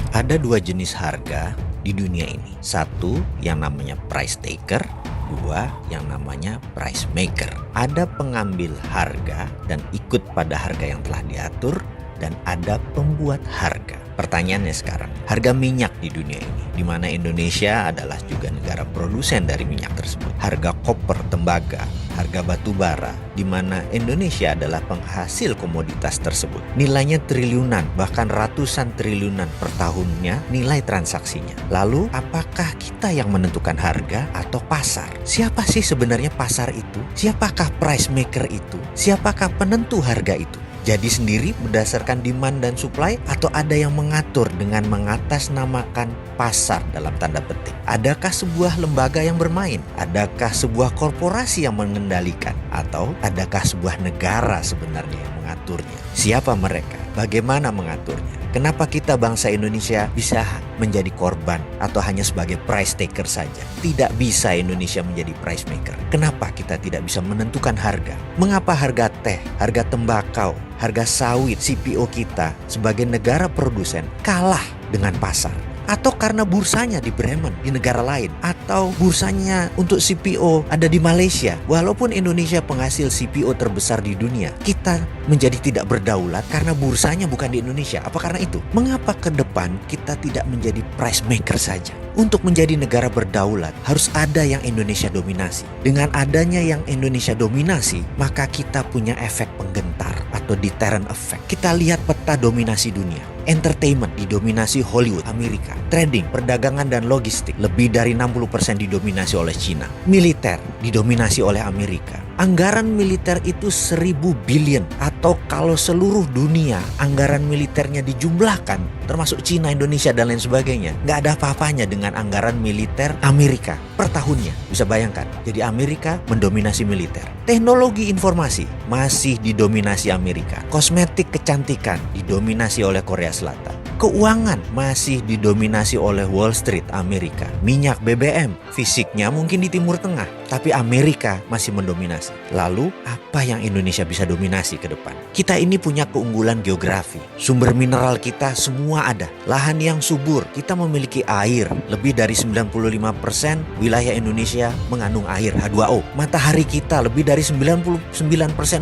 Ada dua jenis harga di dunia ini. Satu yang namanya price taker, dua yang namanya price maker. Ada pengambil harga dan ikut pada harga yang telah diatur, dan ada pembuat harga. Pertanyaannya sekarang, harga minyak di dunia ini, di mana Indonesia adalah juga negara produsen dari minyak tersebut. Harga koper, tembaga, harga batu bara, di mana Indonesia adalah penghasil komoditas tersebut. Nilainya triliunan, bahkan ratusan triliunan per tahunnya nilai transaksinya. Lalu, apakah kita yang menentukan harga atau pasar? Siapa sih sebenarnya pasar itu? Siapakah price maker itu? Siapakah penentu harga itu? Jadi sendiri berdasarkan demand dan supply, atau ada yang mengatur dengan mengatasnamakan pasar dalam tanda petik? Adakah sebuah lembaga yang bermain? Adakah sebuah korporasi yang mengendalikan? Atau adakah sebuah negara sebenarnya yang mengaturnya? Siapa mereka? Bagaimana mengaturnya? Kenapa kita bangsa Indonesia bisa menjadi korban atau hanya sebagai price taker saja? Tidak bisa Indonesia menjadi price maker. Kenapa kita tidak bisa menentukan harga? Mengapa harga teh, harga tembakau, harga sawit, CPO kita sebagai negara produsen kalah dengan pasar? Atau karena bursanya di Bremen, di negara lain, atau bursanya untuk CPO ada di Malaysia. Walaupun Indonesia penghasil CPO terbesar di dunia, kita menjadi tidak berdaulat karena bursanya bukan di Indonesia. Apa karena itu? Mengapa ke depan kita tidak menjadi price maker saja? Untuk menjadi negara berdaulat, harus ada yang Indonesia dominasi. Dengan adanya yang Indonesia dominasi, maka kita punya efek penggentar atau deterrent effect. Kita lihat peta dominasi dunia. Entertainment didominasi Hollywood, Amerika. Trading, perdagangan dan logistik lebih dari 60% didominasi oleh Cina. Militer didominasi oleh Amerika. Anggaran militer itu 1.000 billion, atau kalau seluruh dunia anggaran militernya dijumlahkan, termasuk Cina, Indonesia dan lain sebagainya, nggak ada apa-apanya dengan anggaran militer Amerika per tahunnya. Bisa bayangkan, jadi Amerika mendominasi militer. Teknologi informasi masih didominasi Amerika. Kosmetik kecantikan didominasi oleh Korea Selatan. Keuangan masih didominasi oleh Wall Street, Amerika. Minyak, BBM, fisiknya mungkin di Timur Tengah, tapi Amerika masih mendominasi. Lalu, apa yang Indonesia bisa dominasi ke depan? Kita ini punya keunggulan geografi. Sumber mineral kita semua ada. Lahan yang subur, kita memiliki air. Lebih dari 95% wilayah Indonesia mengandung air, H2O. Matahari kita, lebih dari 99%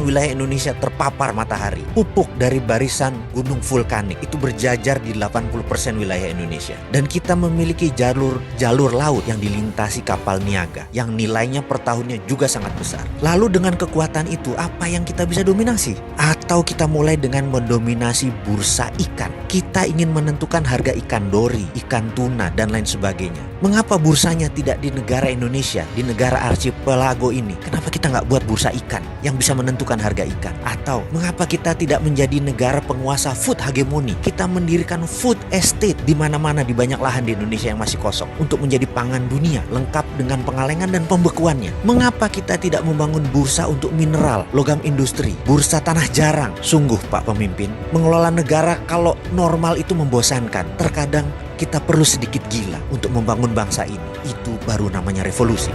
wilayah Indonesia terpapar matahari. Pupuk dari barisan gunung vulkanik itu berjajar di 80% wilayah Indonesia. Dan kita memiliki jalur laut yang dilintasi kapal niaga yang nilainya per tahunnya juga sangat besar. Lalu dengan kekuatan itu, apa yang kita bisa dominasi? Atau kita mulai dengan mendominasi bursa ikan. Kita ingin menentukan harga ikan dori, ikan tuna dan lain sebagainya. Mengapa bursanya tidak di negara Indonesia, di negara archipelago ini? Kenapa kita nggak buat bursa ikan yang bisa menentukan harga ikan? Atau mengapa kita tidak menjadi negara penguasa food hegemoni? Kita mendirikan food estate di mana-mana, di banyak lahan di Indonesia yang masih kosong untuk menjadi pangan dunia, lengkap dengan pengalengan dan pembekuannya. Mengapa kita tidak membangun bursa untuk mineral, logam industri, bursa tanah jarang? Sungguh Pak Pemimpin, mengelola negara kalau normal itu membosankan. Terkadang kita perlu sedikit gila untuk membangun bangsa ini. Itu baru namanya revolusi.